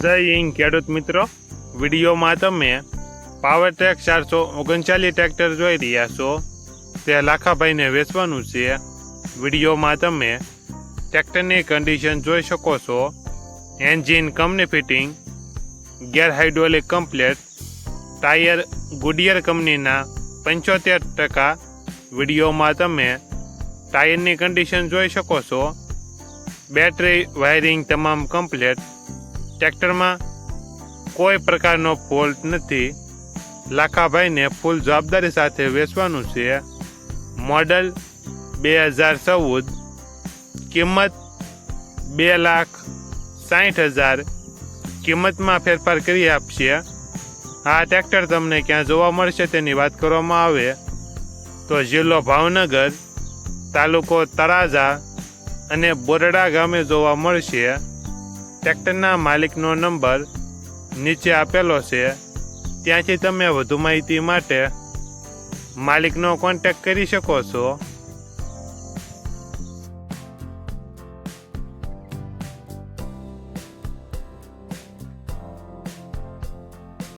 જય હિન્દ ખેડૂત મિત્રો, વિડીયોમાં તમે પાવરટ્રેક 439 ટ્રેક્ટર જોઈ રહ્યા છો. તે લાખાભાઈને વેચવાનું છે. વિડીયોમાં તમે ટ્રેક્ટરની કન્ડિશન જોઈ શકો છો. Engine company fitting, gear hydraulic complete, tyre Goodyear કંપનીના 75%. વિડીયોમાં તમે ટાયરની કન્ડિશન જોઈ શકો છો. બેટરી વાયરિંગ તમામ કમ્પ્લેટ. ટ્રેક્ટરમાં કોઈ પ્રકારનો ફોલ્ટ નથી. લાખાભાઈને ફૂલ જવાબદારી સાથે વેચવાનું છે. મોડલ 2014. કિંમત 2,60,000. કિંમતમાં ફેરફાર કરી આપશે. આ ટ્રેક્ટર તમને ક્યાં જોવા મળશે તેની વાત કરવામાં આવે તો જિલ્લો ભાવનગર, તાલુકો તળાજા અને બોરડા ગામે જોવા મળશે. ટ્રેક્ટરના માલિકનો નંબર નીચે આપેલો છે. ત્યાંથી તમે વધુ માહિતી માટે માલિકનો કોન્ટેક્ટ કરી શકો છો.